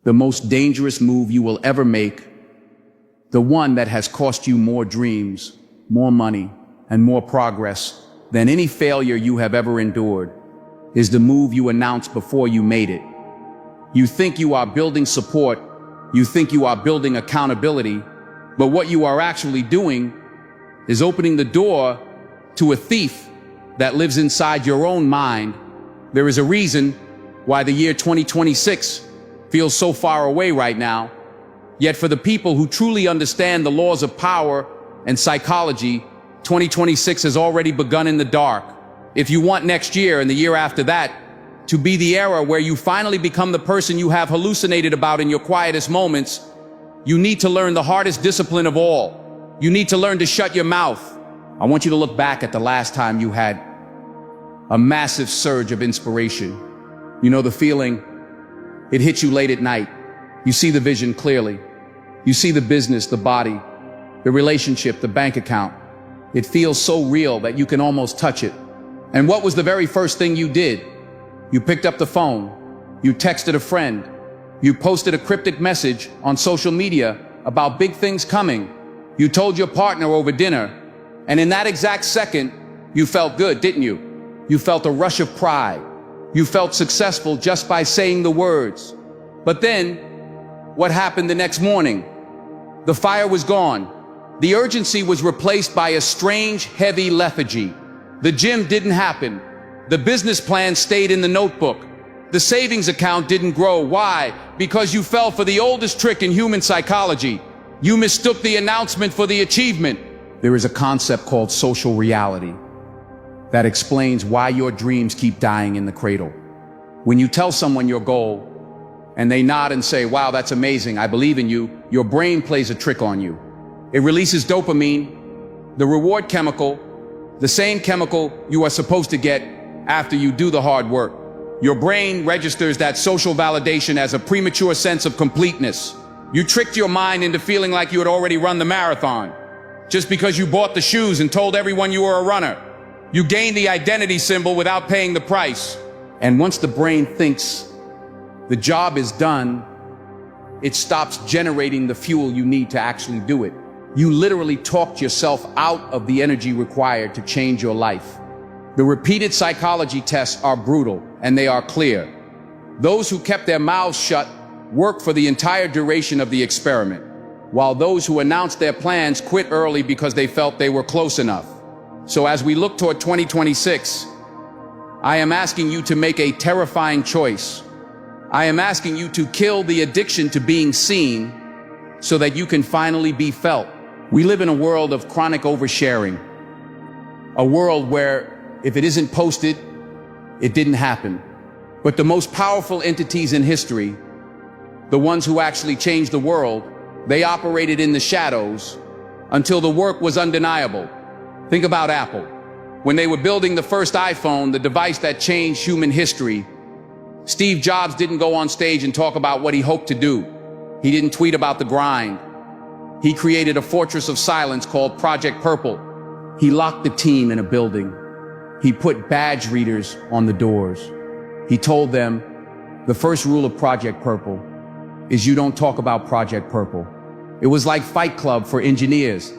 The most dangerous move you will ever make, the one that has cost you more dreams, more money, and more progress than any failure you have ever endured, is the move you announce before you made it. You think you are building support, you think you are building accountability, but what you are actually doing is opening the door to a thief that lives inside your own mind. There is a reason why the year 2026 feels so far away right now. Yet for the people who truly understand the laws of power and psychology, 2026 has already begun in the dark. If you want next year and the year after that to be the era where you finally become the person you have hallucinated about in your quietest moments, you need to learn the hardest discipline of all. You need to learn to shut your mouth. I want you to look back at the last time you had a massive surge of inspiration. You know the feeling? It hits you late at night. You see the vision clearly. You see the business, the body, the relationship, the bank account. It feels so real that you can almost touch it. And what was the very first thing you did? You picked up the phone. You texted a friend. You posted a cryptic message on social media about big things coming. You told your partner over dinner. And in that exact second, you felt good, didn't you? You felt a rush of pride. You felt successful just by saying the words. But then, what happened the next morning? The fire was gone. The urgency was replaced by a strange, heavy lethargy. The gym didn't happen. The business plan stayed in the notebook. The savings account didn't grow. Why? Because you fell for the oldest trick in human psychology. You mistook the announcement for the achievement. There is a concept called social reality that explains why your dreams keep dying in the cradle. When you tell someone your goal, and they nod and say, "Wow, that's amazing, I believe in you," your brain plays a trick on you. It releases dopamine, the reward chemical, the same chemical you are supposed to get after you do the hard work. Your brain registers that social validation as a premature sense of completeness. You tricked your mind into feeling like you had already run the marathon, just because you bought the shoes and told everyone you were a runner. You gained the identity symbol without paying the price. And once the brain thinks the job is done, it stops generating the fuel you need to actually do it. You literally talked yourself out of the energy required to change your life. The repeated psychology tests are brutal, and they are clear. Those who kept their mouths shut worked for the entire duration of the experiment, while those who announced their plans quit early because they felt they were close enough. So as we look toward 2026, I am asking you to make a terrifying choice. I am asking you to kill the addiction to being seen so that you can finally be felt. We live in a world of chronic oversharing, a world where if it isn't posted, it didn't happen. But the most powerful entities in history, the ones who actually changed the world, they operated in the shadows until the work was undeniable. Think about Apple. When they were building the first iPhone, the device that changed human history, Steve Jobs didn't go on stage and talk about what he hoped to do. He didn't tweet about the grind. He created a fortress of silence called Project Purple. He locked the team in a building. He put badge readers on the doors. He told them, the first rule of Project Purple is you don't talk about Project Purple. It was like Fight Club for engineers.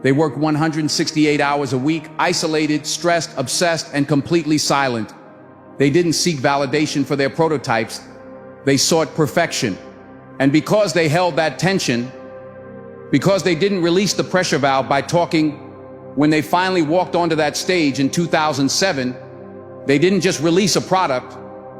They worked 168 hours a week, isolated, stressed, obsessed, and completely silent. They didn't seek validation for their prototypes. They sought perfection. And because they held that tension, because they didn't release the pressure valve by talking, when they finally walked onto that stage in 2007, they didn't just release a product,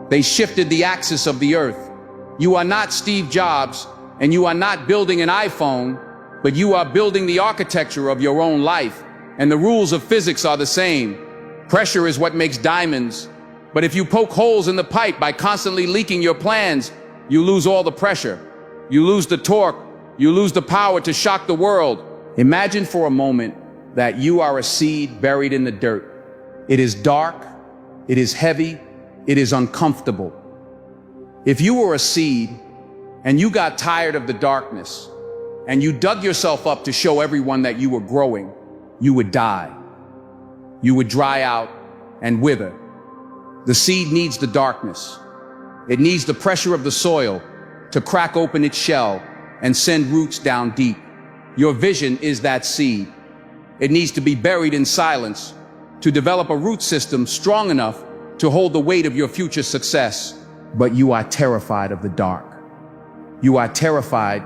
they shifted the axis of the earth. You are not Steve Jobs, and you are not building an iPhone, but you are building the architecture of your own life, and the rules of physics are the same. Pressure is what makes diamonds, but if you poke holes in the pipe by constantly leaking your plans, you lose all the pressure. You lose the torque, you lose the power to shock the world. Imagine for a moment that you are a seed buried in the dirt. It is dark, it is heavy, it is uncomfortable. If you were a seed and you got tired of the darkness and you dug yourself up to show everyone that you were growing, you would die. You would dry out and wither. The seed needs the darkness. It needs the pressure of the soil to crack open its shell and send roots down deep. Your vision is that seed. It needs to be buried in silence to develop a root system strong enough to hold the weight of your future success. But you are terrified of the dark. You are terrified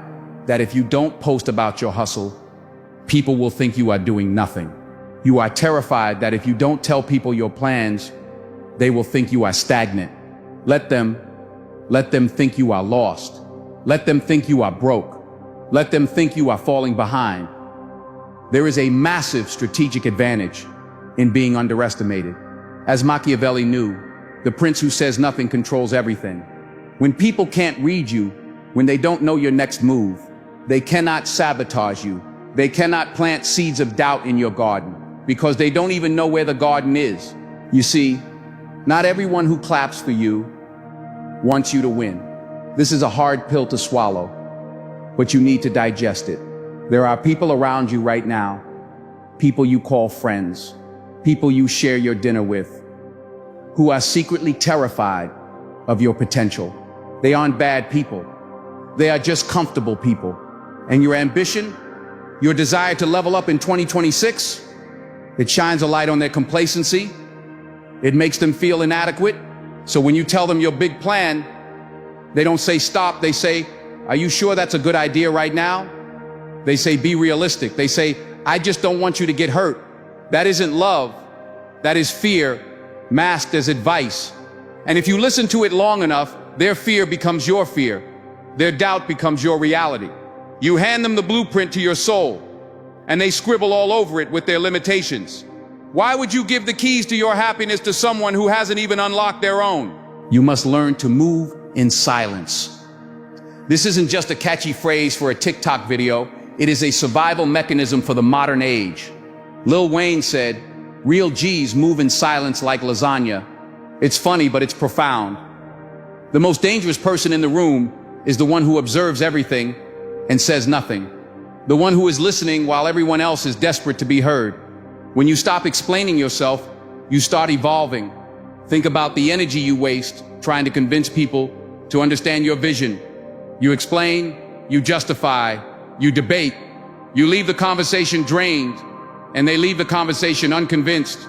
that if you don't post about your hustle, people will think you are doing nothing. You are terrified that if you don't tell people your plans, they will think you are stagnant. Let them think you are lost. Let them think you are broke. Let them think you are falling behind. There is a massive strategic advantage in being underestimated. As Machiavelli knew, the prince who says nothing controls everything. When people can't read you, when they don't know your next move, they cannot sabotage you. They cannot plant seeds of doubt in your garden because they don't even know where the garden is. You see, not everyone who claps for you wants you to win. This is a hard pill to swallow, but you need to digest it. There are people around you right now, people you call friends, people you share your dinner with, who are secretly terrified of your potential. They aren't bad people. They are just comfortable people. And your ambition, your desire to level up in 2026, it shines a light on their complacency. It makes them feel inadequate. So when you tell them your big plan, they don't say stop. They say, are you sure that's a good idea right now? They say, be realistic. They say, I just don't want you to get hurt. That isn't love. That is fear masked as advice. And if you listen to it long enough, their fear becomes your fear. Their doubt becomes your reality. You hand them the blueprint to your soul, and they scribble all over it with their limitations. Why would you give the keys to your happiness to someone who hasn't even unlocked their own? You must learn to move in silence. This isn't just a catchy phrase for a TikTok video. It is a survival mechanism for the modern age. Lil Wayne said, real G's move in silence like lasagna. It's funny, but it's profound. The most dangerous person in the room is the one who observes everything and says nothing. The one who is listening while everyone else is desperate to be heard. When you stop explaining yourself, you start evolving. Think about the energy you waste trying to convince people to understand your vision. You explain, you justify, you debate, you leave the conversation drained, and they leave the conversation unconvinced.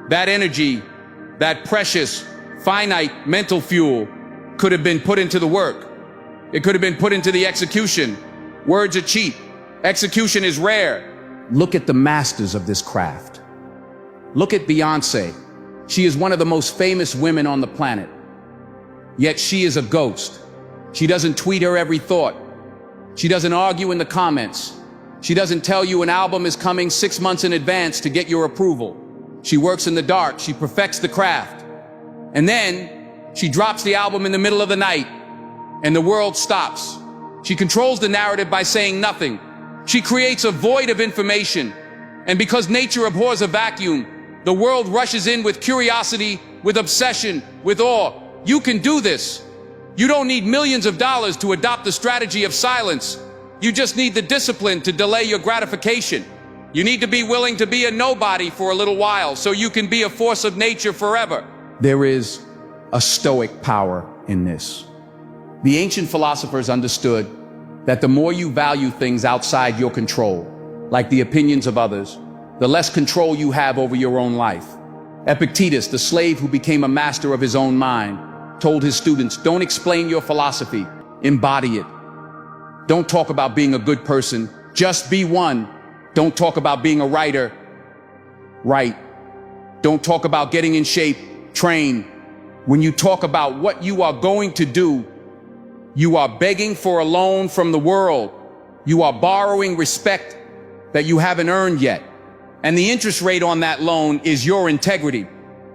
That energy, that precious, finite mental fuel could have been put into the work. It could have been put into the execution. Words are cheap. Execution is rare. Look at the masters of this craft. Look at Beyoncé. She is one of the most famous women on the planet. Yet she is a ghost. She doesn't tweet her every thought. She doesn't argue in the comments. She doesn't tell you an album is coming 6 months in advance to get your approval. She works in the dark. She perfects the craft. And then she drops the album in the middle of the night and the world stops. She controls the narrative by saying nothing. She creates a void of information. And because nature abhors a vacuum, the world rushes in with curiosity, with obsession, with awe. You can do this. You don't need millions of dollars to adopt the strategy of silence. You just need the discipline to delay your gratification. You need to be willing to be a nobody for a little while so you can be a force of nature forever. There is a stoic power in this. The ancient philosophers understood that the more you value things outside your control, like the opinions of others, the less control you have over your own life. Epictetus, the slave who became a master of his own mind, told his students, don't explain your philosophy, embody it. Don't talk about being a good person, just be one. Don't talk about being a writer, write. Don't talk about getting in shape, train. When you talk about what you are going to do, you are begging for a loan from the world. You are borrowing respect that you haven't earned yet. And the interest rate on that loan is your integrity.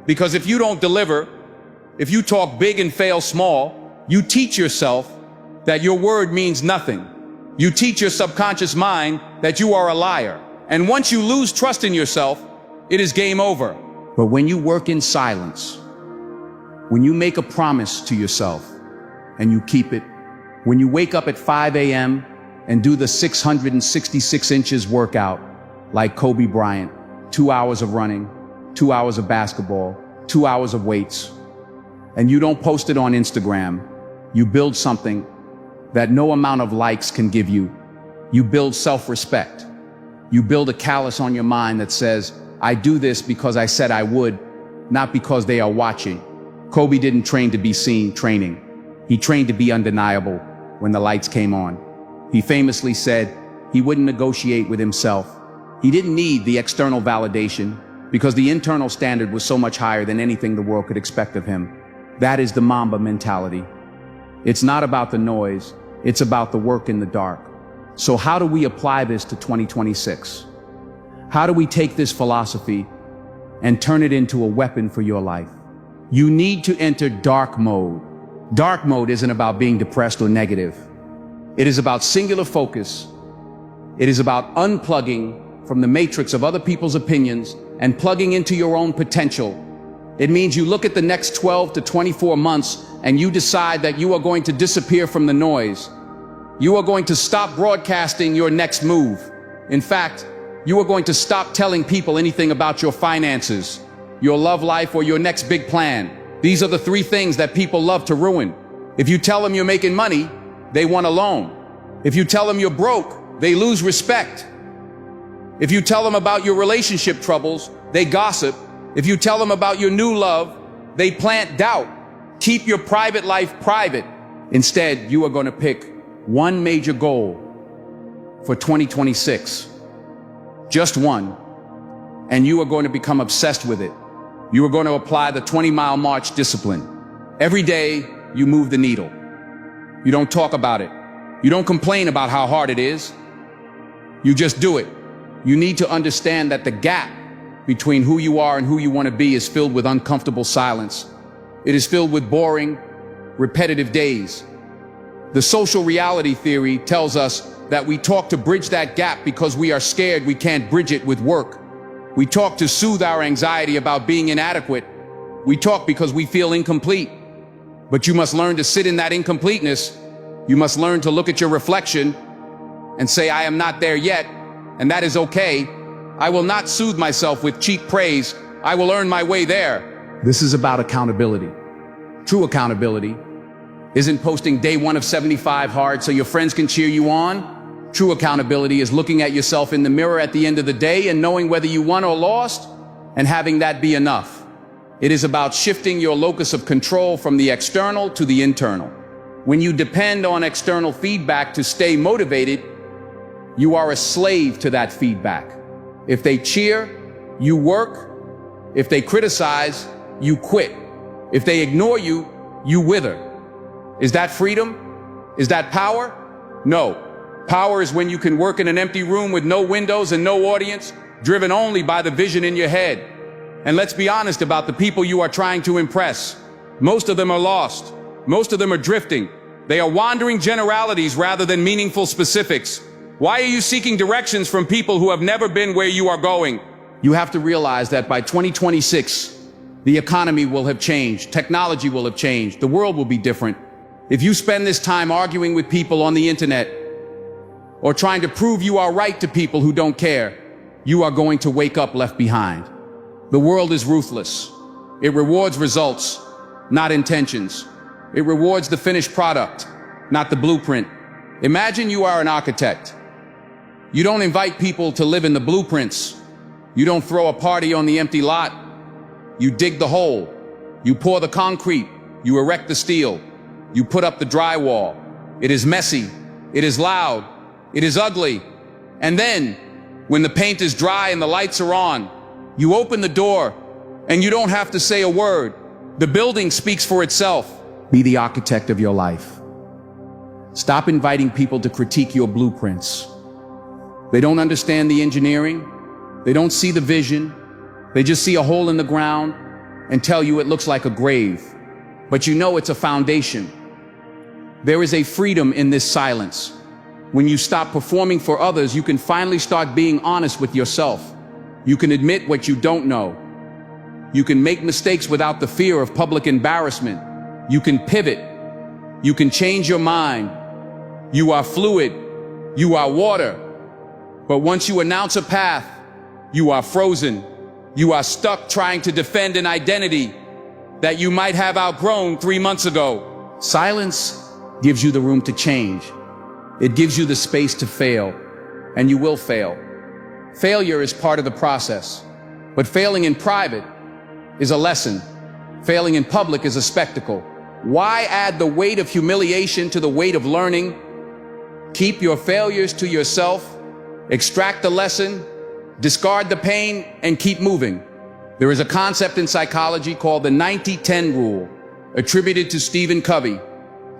Because if you don't deliver, if you talk big and fail small, you teach yourself that your word means nothing. You teach your subconscious mind that you are a liar. And once you lose trust in yourself, it is game over. But when you work in silence, when you make a promise to yourself and you keep it, when you wake up at 5 a.m. and do the 666 inches workout like Kobe Bryant, 2 hours of running, 2 hours of basketball, 2 hours of weights, and you don't post it on Instagram, you build something that no amount of likes can give you. You build self-respect. You build a callus on your mind that says, I do this because I said I would, not because they are watching. Kobe didn't train to be seen training. He trained to be undeniable when the lights came on. He famously said he wouldn't negotiate with himself. He didn't need the external validation because the internal standard was so much higher than anything the world could expect of him. That is the Mamba mentality. It's not about the noise, it's about the work in the dark. So how do we apply this to 2026? How do we take this philosophy and turn it into a weapon for your life? You need to enter dark mode. Dark mode isn't about being depressed or negative. It is about singular focus. It is about unplugging from the matrix of other people's opinions and plugging into your own potential. It means you look at the next 12 to 24 months and you decide that you are going to disappear from the noise. You are going to stop broadcasting your next move. In fact, you are going to stop telling people anything about your finances, your love life, or your next big plan. These are the three things that people love to ruin. If you tell them you're making money, they want a loan. If you tell them you're broke, they lose respect. If you tell them about your relationship troubles, they gossip. If you tell them about your new love, they plant doubt. Keep your private life private. Instead, you are going to pick one major goal for 2026. Just one. And you are going to become obsessed with it. You are going to apply the 20-mile march discipline. Every day, you move the needle. You don't talk about it. You don't complain about how hard it is. You just do it. You need to understand that the gap between who you are and who you want to be is filled with uncomfortable silence. It is filled with boring, repetitive days. The social reality theory tells us that we talk to bridge that gap because we are scared we can't bridge it with work. We talk to soothe our anxiety about being inadequate. We talk because we feel incomplete. But you must learn to sit in that incompleteness. You must learn to look at your reflection and say, I am not there yet, and that is okay. I will not soothe myself with cheap praise. I will earn my way there. This is about accountability. True accountability isn't posting day 1 of 75 hard so your friends can cheer you on. True accountability is looking at yourself in the mirror at the end of the day and knowing whether you won or lost and having that be enough. It is about shifting your locus of control from the external to the internal. When you depend on external feedback to stay motivated, you are a slave to that feedback. If they cheer, you work. If they criticize, you quit. If they ignore you, you wither. Is that freedom? Is that power? No. Power is when you can work in an empty room with no windows and no audience, driven only by the vision in your head. And let's be honest about the people you are trying to impress. Most of them are lost. Most of them are drifting. They are wandering generalities rather than meaningful specifics. Why are you seeking directions from people who have never been where you are going? You have to realize that by 2026, the economy will have changed. Technology will have changed. The world will be different. If you spend this time arguing with people on the internet or trying to prove you are right to people who don't care, you are going to wake up left behind. The world is ruthless. It rewards results, not intentions. It rewards the finished product, not the blueprint. Imagine you are an architect. You don't invite people to live in the blueprints. You don't throw a party on the empty lot. You dig the hole. You pour the concrete. You erect the steel. You put up the drywall. It is messy. It is loud. It is ugly. And then, when the paint is dry and the lights are on, you open the door and you don't have to say a word. The building speaks for itself. Be the architect of your life. Stop inviting people to critique your blueprints. They don't understand the engineering. They don't see the vision. They just see a hole in the ground and tell you it looks like a grave. But you know it's a foundation. There is a freedom in this silence. When you stop performing for others, you can finally start being honest with yourself. You can admit what you don't know. You can make mistakes without the fear of public embarrassment. You can pivot. You can change your mind. You are fluid. You are water. But once you announce a path, you are frozen. You are stuck trying to defend an identity that you might have outgrown 3 months ago. Silence gives you the room to change. It gives you the space to fail, and you will fail. Failure is part of the process, but failing in private is a lesson. Failing in public is a spectacle. Why add the weight of humiliation to the weight of learning? Keep your failures to yourself, extract the lesson, discard the pain, and keep moving. There is a concept in psychology called the 90-10 rule, attributed to Stephen Covey.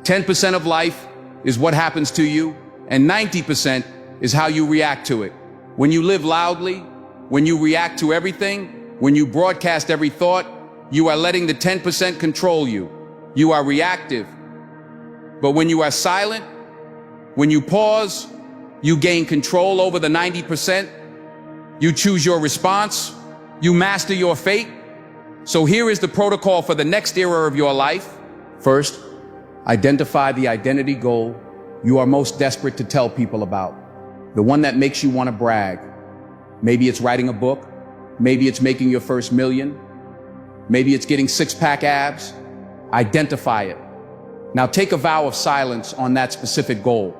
10% of life is what happens to you, and 90% is how you react to it. When you live loudly, when you react to everything, when you broadcast every thought, you are letting the 10% control you. You are reactive. But when you are silent, when you pause, you gain control over the 90%. You choose your response. You master your fate. So here is the protocol for the next era of your life. First, identify the identity goal you are most desperate to tell people about. The one that makes you want to brag. Maybe it's writing a book. Maybe it's making your first million. Maybe it's getting six-pack abs. Identify it. Now take a vow of silence on that specific goal.